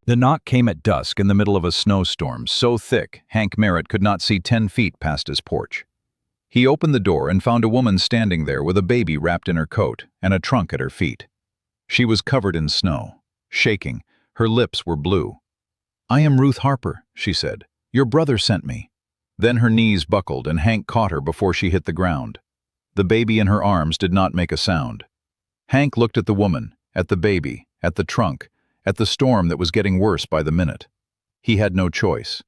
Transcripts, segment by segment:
The knock came at dusk in the middle of a snowstorm so thick Hank Merritt could not see 10 feet past his porch. He opened the door and found a woman standing there with a baby wrapped in her coat and a trunk at her feet. She was covered in snow, shaking. Her lips were blue. "I am Ruth Harper," she said. "Your brother sent me." Then her knees buckled and Hank caught her before she hit the ground. The baby in her arms did not make a sound. Hank looked at the woman, at the baby, at the trunk, at the storm that was getting worse by the minute. He had no choice.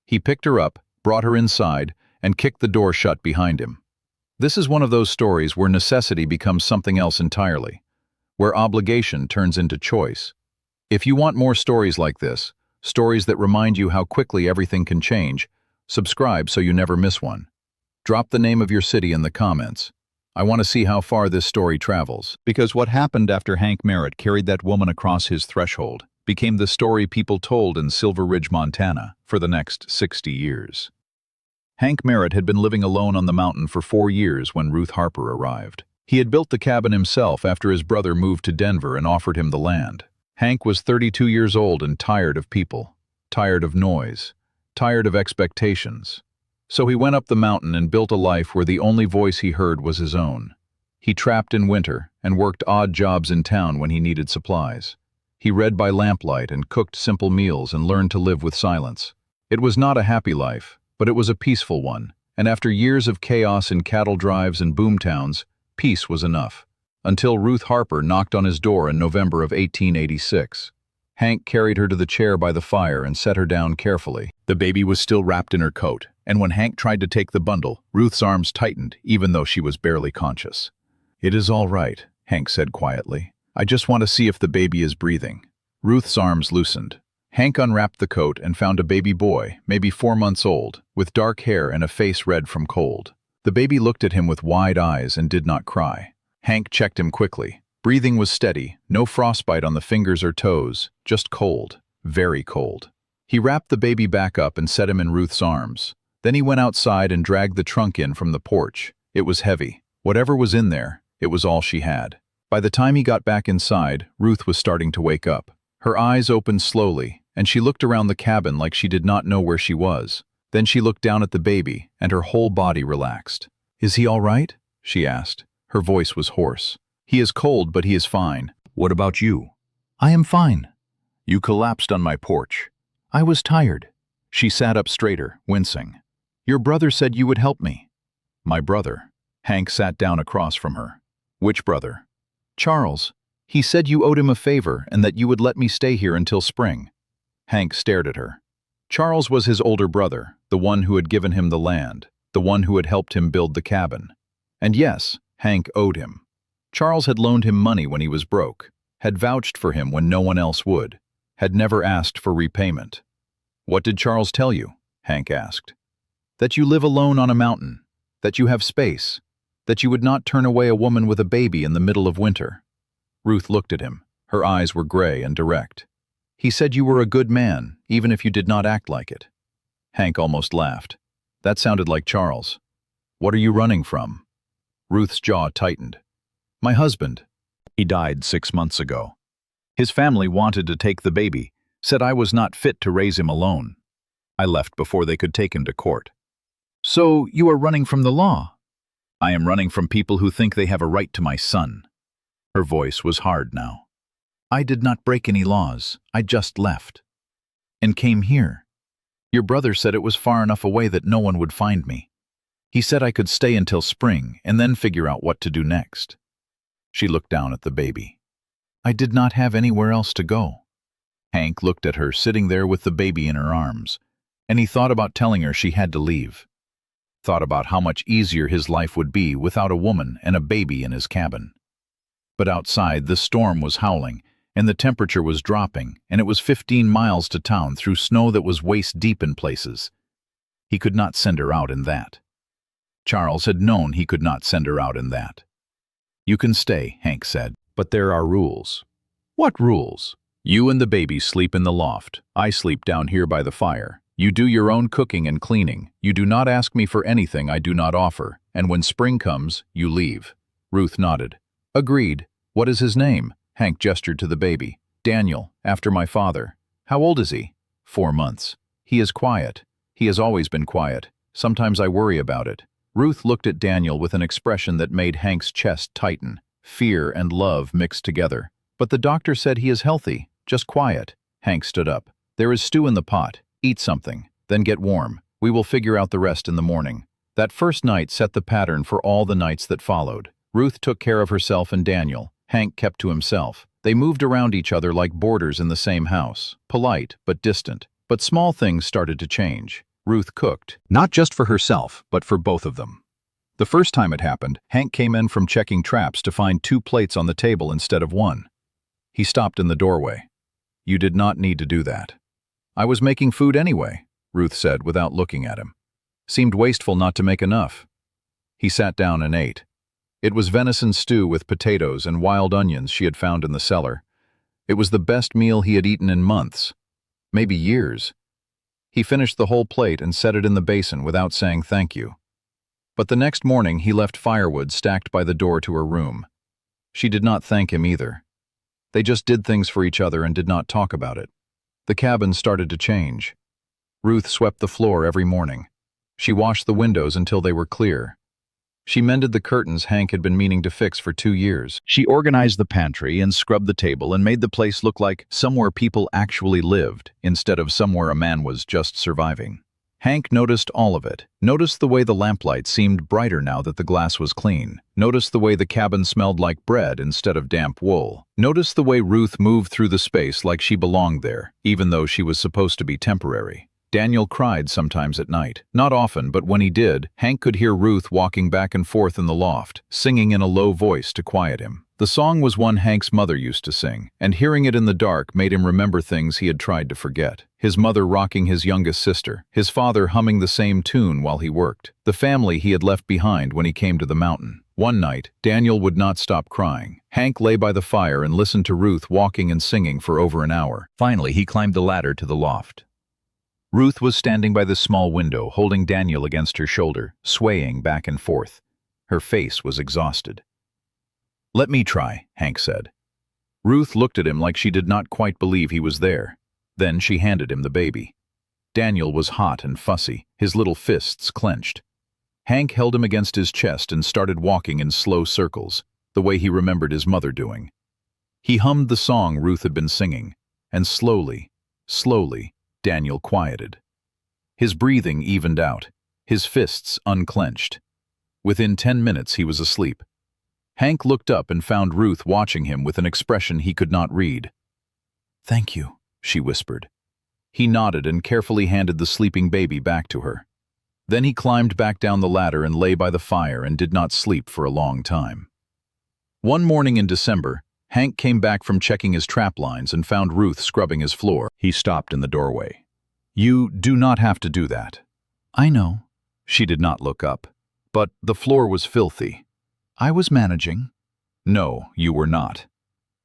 He picked her up, brought her inside, and kicked the door shut behind him. This is one of those stories where necessity becomes something else entirely, where obligation turns into choice. If you want more stories like this, stories that remind you how quickly everything can change, subscribe so you never miss one. Drop the name of your city in the comments. I want to see how far this story travels, because what happened after Hank Merritt carried that woman across his threshold became the story people told in Silver Ridge, Montana, for the next 60 years. Hank Merritt had been living alone on the mountain for 4 years when Ruth Harper arrived. He had built the cabin himself after his brother moved to Denver and offered him the land. Hank was 32 years old and tired of people, tired of noise, tired of expectations. So he went up the mountain and built a life where the only voice he heard was his own. He trapped in winter and worked odd jobs in town when he needed supplies. He read by lamplight and cooked simple meals and learned to live with silence. It was not a happy life, but it was a peaceful one, and after years of chaos in cattle drives and boomtowns, peace was enough. Until Ruth Harper knocked on his door in November of 1886. Hank carried her to the chair by the fire and set her down carefully. The baby was still wrapped in her coat, and when Hank tried to take the bundle, Ruth's arms tightened, even though she was barely conscious. "It is all right," Hank said quietly. "I just want to see if the baby is breathing." Ruth's arms loosened. Hank unwrapped the coat and found a baby boy, maybe 4 months old, with dark hair and a face red from cold. The baby looked at him with wide eyes and did not cry. Hank checked him quickly. Breathing was steady, no frostbite on the fingers or toes, just cold, very cold. He wrapped the baby back up and set him in Ruth's arms. Then he went outside and dragged the trunk in from the porch. It was heavy. Whatever was in there, it was all she had. By the time he got back inside, Ruth was starting to wake up. Her eyes opened slowly, and she looked around the cabin like she did not know where she was. Then she looked down at the baby, and her whole body relaxed. "Is he all right?" she asked. Her voice was hoarse. "He is cold, but he is fine. What about you?" "I am fine." "You collapsed on my porch." "I was tired." She sat up straighter, wincing. "Your brother said you would help me." "My brother?" Hank sat down across from her. "Which brother?" "Charles. He said you owed him a favor and that you would let me stay here until spring." Hank stared at her. Charles was his older brother, the one who had given him the land, the one who had helped him build the cabin. And yes, Hank owed him. Charles had loaned him money when he was broke, had vouched for him when no one else would, had never asked for repayment. "What did Charles tell you?" Hank asked. "That you live alone on a mountain, that you have space, that you would not turn away a woman with a baby in the middle of winter." Ruth looked at him. Her eyes were gray and direct. "He said you were a good man, even if you did not act like it." Hank almost laughed. That sounded like Charles. "What are you running from?" Ruth's jaw tightened. "My husband. He died 6 months ago. His family wanted to take the baby, said I was not fit to raise him alone. I left before they could take him to court." "So you are running from the law?" "I am running from people who think they have a right to my son." Her voice was hard now. "I did not break any laws. I just left. And came here. Your brother said it was far enough away that no one would find me. He said I could stay until spring and then figure out what to do next." She looked down at the baby. "I did not have anywhere else to go." Hank looked at her sitting there with the baby in her arms, and he thought about telling her she had to leave. Thought about how much easier his life would be without a woman and a baby in his cabin. But outside, the storm was howling, and the temperature was dropping, and it was 15 miles to town through snow that was waist-deep in places. He could not send her out in that. Charles had known he could not send her out in that. "You can stay," Hank said, "but there are rules." "What rules?" "You and the baby sleep in the loft. I sleep down here by the fire. You do your own cooking and cleaning. You do not ask me for anything I do not offer, and when spring comes, you leave." Ruth nodded. "Agreed. What is his name?" Hank gestured to the baby. "Daniel, after my father." How old is he? 4 months. He is quiet. He has always been quiet. Sometimes I worry about it. Ruth looked at Daniel with an expression that made Hank's chest tighten. Fear and love mixed together. But the doctor said he is healthy, just quiet. Hank stood up. There is stew in the pot. Eat something. Then get warm. We will figure out the rest in the morning. That first night set the pattern for all the nights that followed. Ruth took care of herself and Daniel. Hank kept to himself. They moved around each other like boarders in the same house. Polite, but distant. But small things started to change. Ruth cooked, not just for herself, but for both of them. The first time it happened, Hank came in from checking traps to find 2 plates on the table instead of 1. He stopped in the doorway. "You did not need to do that." "I was making food anyway," Ruth said without looking at him. "Seemed wasteful not to make enough." He sat down and ate. It was venison stew with potatoes and wild onions she had found in the cellar. It was the best meal he had eaten in months, maybe years. He finished the whole plate and set it in the basin without saying thank you. But the next morning he left firewood stacked by the door to her room. She did not thank him either. They just did things for each other and did not talk about it. The cabin started to change. Ruth swept the floor every morning. She washed the windows until they were clear. She mended the curtains Hank had been meaning to fix for 2 years. She organized the pantry and scrubbed the table and made the place look like somewhere people actually lived, instead of somewhere a man was just surviving. Hank noticed all of it. Noticed the way the lamplight seemed brighter now that the glass was clean. Noticed the way the cabin smelled like bread instead of damp wool. Noticed the way Ruth moved through the space like she belonged there, even though she was supposed to be temporary. Daniel cried sometimes at night. Not often, but when he did, Hank could hear Ruth walking back and forth in the loft, singing in a low voice to quiet him. The song was one Hank's mother used to sing, and hearing it in the dark made him remember things he had tried to forget. His mother rocking his youngest sister, his father humming the same tune while he worked, the family he had left behind when he came to the mountain. One night, Daniel would not stop crying. Hank lay by the fire and listened to Ruth walking and singing for over an hour. Finally, he climbed the ladder to the loft. Ruth was standing by the small window, holding Daniel against her shoulder, swaying back and forth. Her face was exhausted. "Let me try," Hank said. Ruth looked at him like she did not quite believe he was there. Then she handed him the baby. Daniel was hot and fussy, his little fists clenched. Hank held him against his chest and started walking in slow circles, the way he remembered his mother doing. He hummed the song Ruth had been singing, and slowly, Daniel quieted. His breathing evened out, his fists unclenched. Within 10 minutes he was asleep. Hank looked up and found Ruth watching him with an expression he could not read. "Thank you," she whispered. He nodded and carefully handed the sleeping baby back to her. Then he climbed back down the ladder and lay by the fire and did not sleep for a long time. One morning in December, Hank came back from checking his trap lines and found Ruth scrubbing his floor. He stopped in the doorway. "You do not have to do that." "I know." She did not look up. "But the floor was filthy." "I was managing." "No, you were not."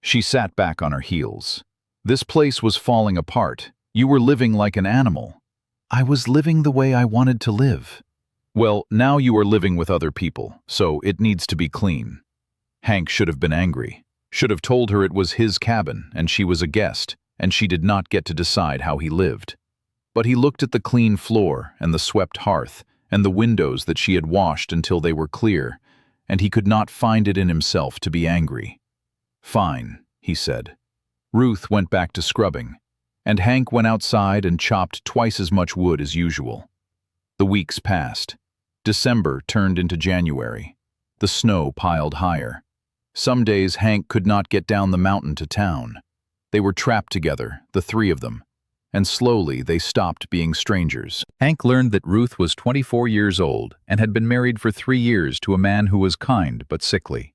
She sat back on her heels. "This place was falling apart. You were living like an animal." "I was living the way I wanted to live." "Well, now you are living with other people, so it needs to be clean." Hank should have been angry. Should have told her it was his cabin and she was a guest, and she did not get to decide how he lived. But he looked at the clean floor and the swept hearth and the windows that she had washed until they were clear, and he could not find it in himself to be angry. "Fine," he said. Ruth went back to scrubbing, and Hank went outside and chopped twice as much wood as usual. The weeks passed. December turned into January. The snow piled higher. Some days Hank could not get down the mountain to town. They were trapped together, the 3 of them, and slowly they stopped being strangers. Hank learned that Ruth was 24 years old and had been married for 3 years to a man who was kind but sickly.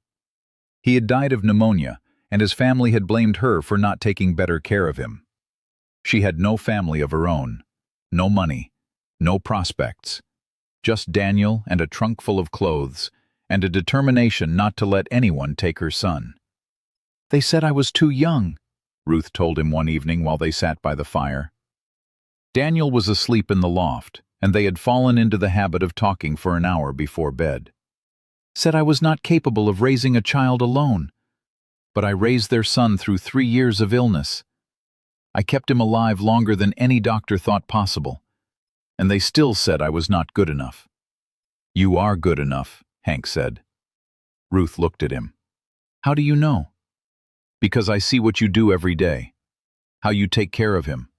He had died of pneumonia, and his family had blamed her for not taking better care of him. She had no family of her own, no money, no prospects, just Daniel and a trunk full of clothes, and a determination not to let anyone take her son. "They said I was too young," Ruth told him one evening while they sat by the fire. Daniel was asleep in the loft, and they had fallen into the habit of talking for an hour before bed. "Said I was not capable of raising a child alone. But I raised their son through 3 years of illness. I kept him alive longer than any doctor thought possible. And they still said I was not good enough. You are good enough, Hank said. Ruth looked at him. How do you know? Because I see what you do every day. How you take care of him.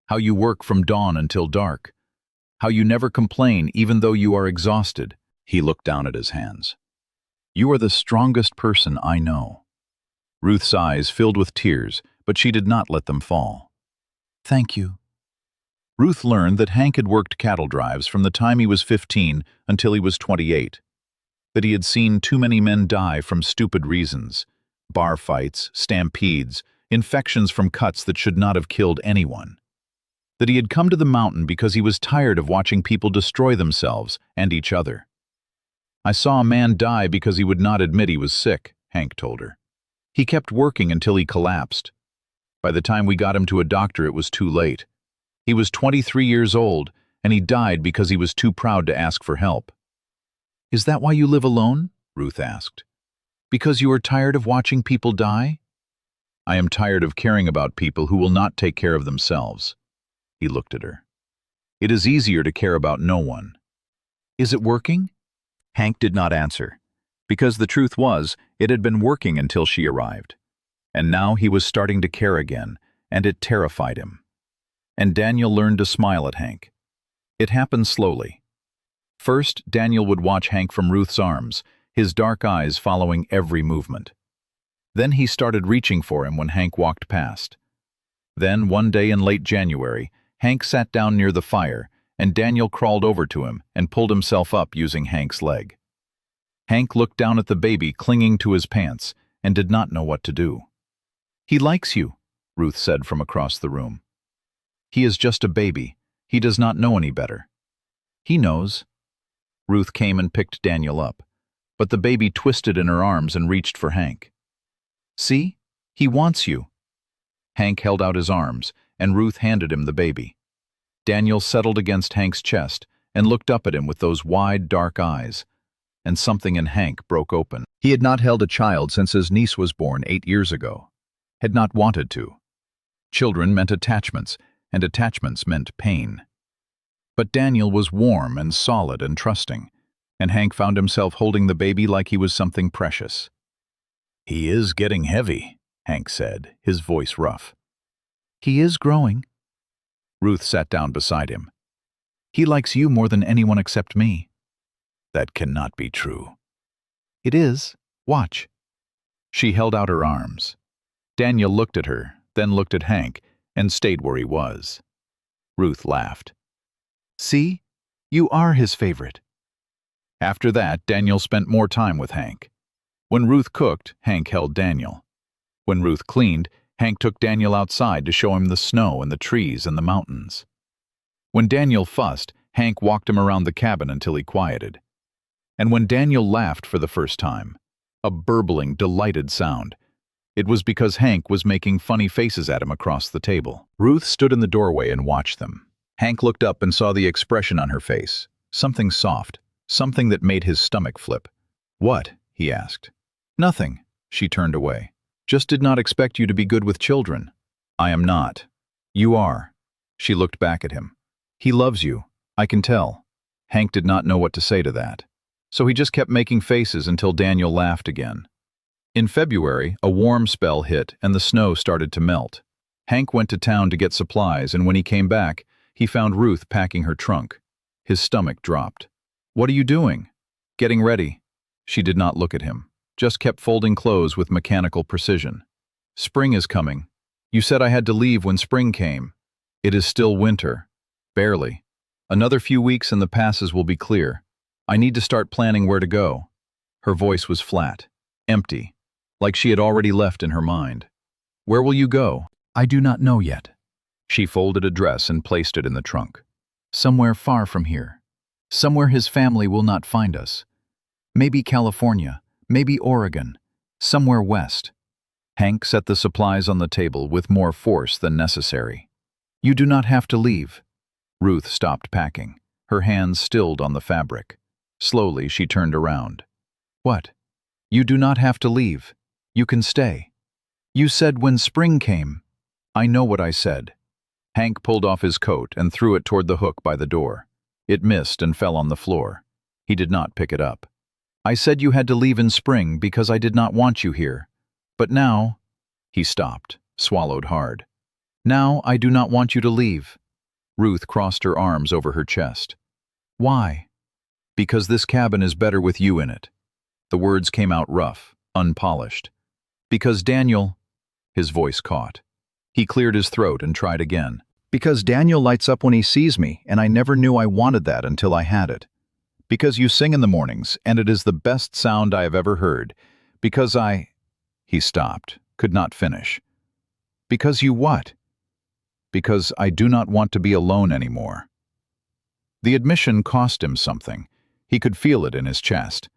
How you work from dawn until dark. How you never complain even though you are exhausted. He looked down at his hands. You are the strongest person I know. Ruth's eyes filled with tears, but she did not let them fall. Thank you. Ruth learned that Hank had worked cattle drives from the time he was 15 until he was 28. That he had seen too many men die from stupid reasons. Bar fights, stampedes, infections from cuts that should not have killed anyone. That he had come to the mountain because he was tired of watching people destroy themselves and each other. I saw a man die because he would not admit he was sick, Hank told her. He kept working until he collapsed. By the time we got him to a doctor, it was too late. He was 23 years old, and he died because he was too proud to ask for help. Is that why you live alone? Ruth asked. Because you are tired of watching people die? I am tired of caring about people who will not take care of themselves. He looked at her. It is easier to care about no one. Is it working? Hank did not answer, because the truth was, it had been working until she arrived. And now he was starting to care again, and it terrified him. And Daniel learned to smile at Hank. It happened slowly. First, Daniel would watch Hank from Ruth's arms, his dark eyes following every movement. Then he started reaching for him when Hank walked past. Then, one day in late January, Hank sat down near the fire, and Daniel crawled over to him and pulled himself up using Hank's leg. Hank looked down at the baby clinging to his pants and did not know what to do. He likes you, Ruth said from across the room. He is just a baby. He does not know any better. He knows. Ruth came and picked Daniel up, but the baby twisted in her arms and reached for Hank. See? He wants you. Hank held out his arms, and Ruth handed him the baby. Daniel settled against Hank's chest and looked up at him with those wide, dark eyes, and something in Hank broke open. He had not held a child since his niece was born 8 years ago. Had not wanted to. Children meant attachments, and attachments meant pain. But Daniel was warm and solid and trusting, and Hank found himself holding the baby like he was something precious. He is getting heavy, Hank said, his voice rough. He is growing. Ruth sat down beside him. He likes you more than anyone except me. That cannot be true. It is. Watch. She held out her arms. Daniel looked at her, then looked at Hank, and stayed where he was. Ruth laughed. See? You are his favorite. After that, Daniel spent more time with Hank. When Ruth cooked, Hank held Daniel. When Ruth cleaned, Hank took Daniel outside to show him the snow and the trees and the mountains. When Daniel fussed, Hank walked him around the cabin until he quieted. And when Daniel laughed for the first time, a burbling, delighted sound, it was because Hank was making funny faces at him across the table. Ruth stood in the doorway and watched them. Hank looked up and saw the expression on her face, something soft, something that made his stomach flip. What? He asked. Nothing. She turned away. Just did not expect you to be good with children. I am not. You are. She looked back at him. He loves you. I can tell. Hank did not know what to say to that. So he just kept making faces until Daniel laughed again. In February, a warm spell hit and the snow started to melt. Hank went to town to get supplies, and when he came back, he found Ruth packing her trunk. His stomach dropped. What are you doing? Getting ready. She did not look at him, just kept folding clothes with mechanical precision. Spring is coming. You said I had to leave when spring came. It is still winter. Barely. Another few weeks and the passes will be clear. I need to start planning where to go. Her voice was flat, empty, like she had already left in her mind. Where will you go? I do not know yet. She folded a dress and placed it in the trunk. Somewhere far from here. Somewhere his family will not find us. Maybe California, maybe Oregon, somewhere west. Hank set the supplies on the table with more force than necessary. You do not have to leave. Ruth stopped packing, her hands stilled on the fabric. Slowly she turned around. What? You do not have to leave. You can stay. You said when spring came. I know what I said. Hank pulled off his coat and threw it toward the hook by the door. It missed and fell on the floor. He did not pick it up. I said you had to leave in spring because I did not want you here. But now— He stopped, swallowed hard. Now I do not want you to leave. Ruth crossed her arms over her chest. Why? Because this cabin is better with you in it. The words came out rough, unpolished. Because Daniel— His voice caught. He cleared his throat and tried again. Because Daniel lights up when he sees me, and I never knew I wanted that until I had it. Because you sing in the mornings, and it is the best sound I have ever heard. Because I— He stopped, could not finish. Because you what? Because I do not want to be alone anymore. The admission cost him something. He could feel it in his chest.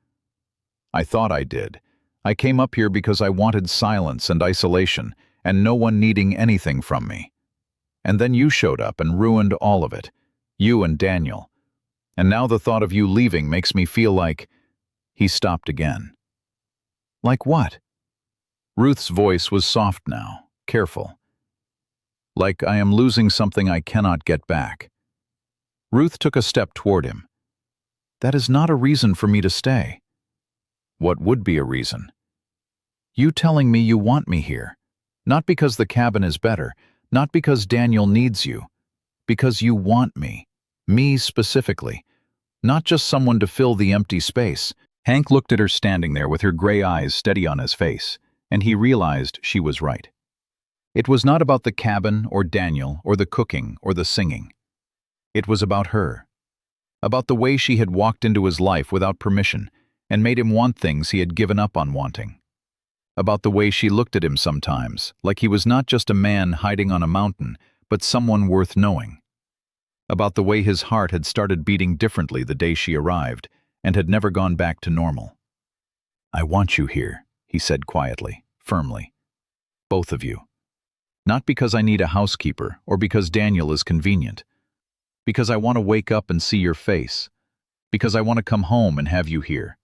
I thought I did. I came up here because I wanted silence and isolation, and no one needing anything from me. And then you showed up and ruined all of it. You and Daniel. And now the thought of you leaving makes me feel like— He stopped again. Like what? Ruth's voice was soft now, careful. Like I am losing something I cannot get back. Ruth took a step toward him. That is not a reason for me to stay. What would be a reason? You telling me you want me here. Not because the cabin is better, not because Daniel needs you. Because you want me. Me specifically. Not just someone to fill the empty space. Hank looked at her standing there with her gray eyes steady on his face, and he realized she was right. It was not about the cabin or Daniel or the cooking or the singing. It was about her. About the way she had walked into his life without permission and made him want things he had given up on wanting. About the way she looked at him sometimes, like he was not just a man hiding on a mountain, but someone worth knowing. About the way his heart had started beating differently the day she arrived and had never gone back to normal. I want you here, he said quietly, firmly. Both of you. Not because I need a housekeeper or because Daniel is convenient. Because I want to wake up and see your face. Because I want to come home and have you here.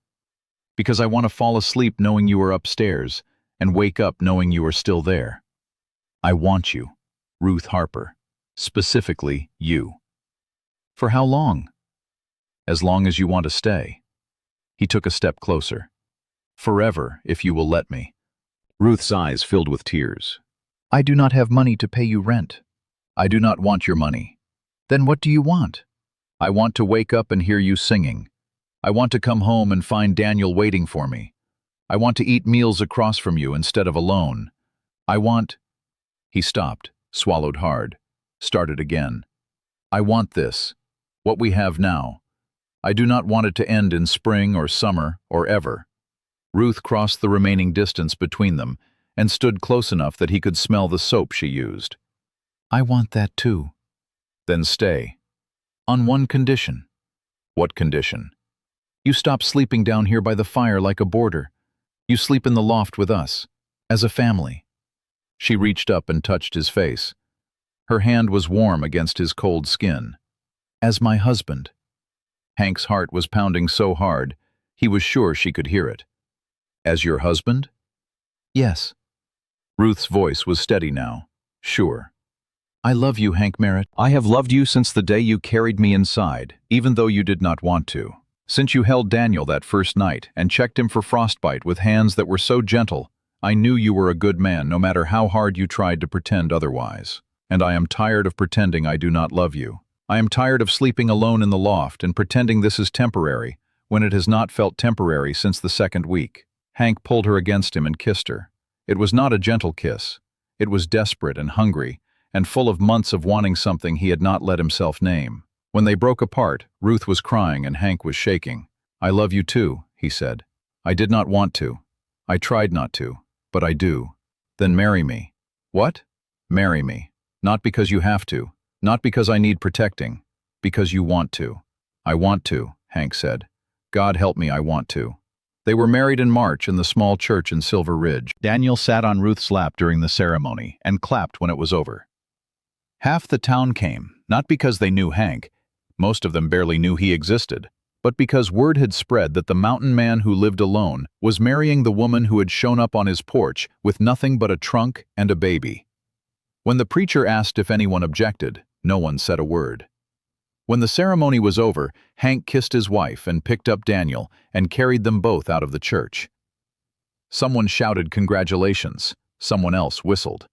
Because I want to fall asleep knowing you are upstairs and wake up knowing you are still there. I want you, Ruth Harper, specifically you. For how long? As long as you want to stay. He took a step closer. Forever, if you will let me. Ruth's eyes filled with tears. I do not have money to pay you rent. I do not want your money. Then what do you want? I want to wake up and hear you singing. I want to come home and find Daniel waiting for me. I want to eat meals across from you instead of alone. I want— He stopped, swallowed hard, started again. I want this, what we have now. I do not want it to end in spring or summer or ever. Ruth crossed the remaining distance between them and stood close enough that he could smell the soap she used. I want that too. Then stay. On one condition. What condition? You stop sleeping down here by the fire like a boarder. You sleep in the loft with us, as a family. She reached up and touched his face. Her hand was warm against his cold skin. As my husband. Hank's heart was pounding so hard, he was sure she could hear it. As your husband? Yes. Ruth's voice was steady now, sure. I love you, Hank Merritt. I have loved you since the day you carried me inside, even though you did not want to. Since you held Daniel that first night and checked him for frostbite with hands that were so gentle, I knew you were a good man no matter how hard you tried to pretend otherwise. And I am tired of pretending I do not love you. I am tired of sleeping alone in the loft and pretending this is temporary, when it has not felt temporary since the second week. Hank pulled her against him and kissed her. It was not a gentle kiss. It was desperate and hungry, and full of months of wanting something he had not let himself name. When they broke apart, Ruth was crying and Hank was shaking. I love you too, he said. I did not want to. I tried not to, but I do. Then marry me. What? Marry me. Not because you have to. Not because I need protecting. Because you want to. I want to, Hank said. God help me, I want to. They were married in March in the small church in Silver Ridge. Daniel sat on Ruth's lap during the ceremony and clapped when it was over. Half the town came, not because they knew Hank, most of them barely knew he existed, but because word had spread that the mountain man who lived alone was marrying the woman who had shown up on his porch with nothing but a trunk and a baby. When the preacher asked if anyone objected, no one said a word. When the ceremony was over, Hank kissed his wife and picked up Daniel and carried them both out of the church. Someone shouted congratulations, someone else whistled.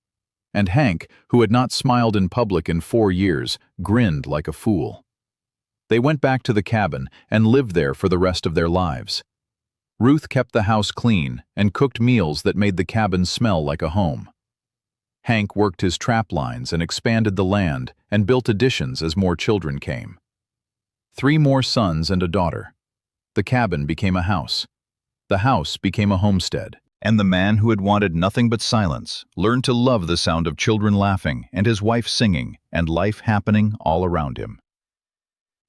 And Hank, who had not smiled in public in 4 years, grinned like a fool. They went back to the cabin and lived there for the rest of their lives. Ruth kept the house clean and cooked meals that made the cabin smell like a home. Hank worked his trap lines and expanded the land and built additions as more children came. 3 more sons and a daughter. The cabin became a house. The house became a homestead. And the man who had wanted nothing but silence learned to love the sound of children laughing and his wife singing and life happening all around him.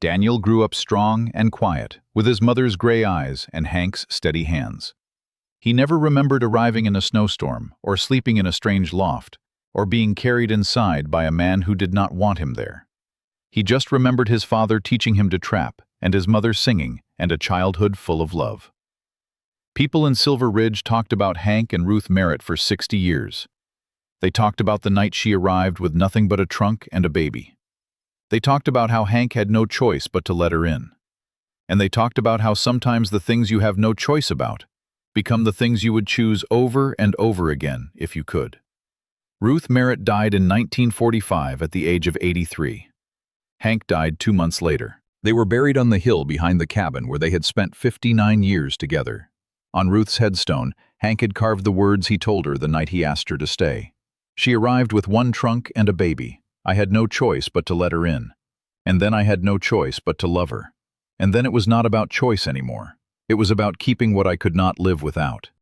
Daniel grew up strong and quiet, with his mother's gray eyes and Hank's steady hands. He never remembered arriving in a snowstorm or sleeping in a strange loft or being carried inside by a man who did not want him there. He just remembered his father teaching him to trap and his mother singing and a childhood full of love. People in Silver Ridge talked about Hank and Ruth Merritt for 60 years. They talked about the night she arrived with nothing but a trunk and a baby. They talked about how Hank had no choice but to let her in. And they talked about how sometimes the things you have no choice about become the things you would choose over and over again if you could. Ruth Merritt died in 1945 at the age of 83. Hank died 2 months later. They were buried on the hill behind the cabin where they had spent 59 years together. On Ruth's headstone, Hank had carved the words he told her the night he asked her to stay. She arrived with 1 trunk and a baby. I had no choice but to let her in. And then I had no choice but to love her. And then it was not about choice anymore. It was about keeping what I could not live without.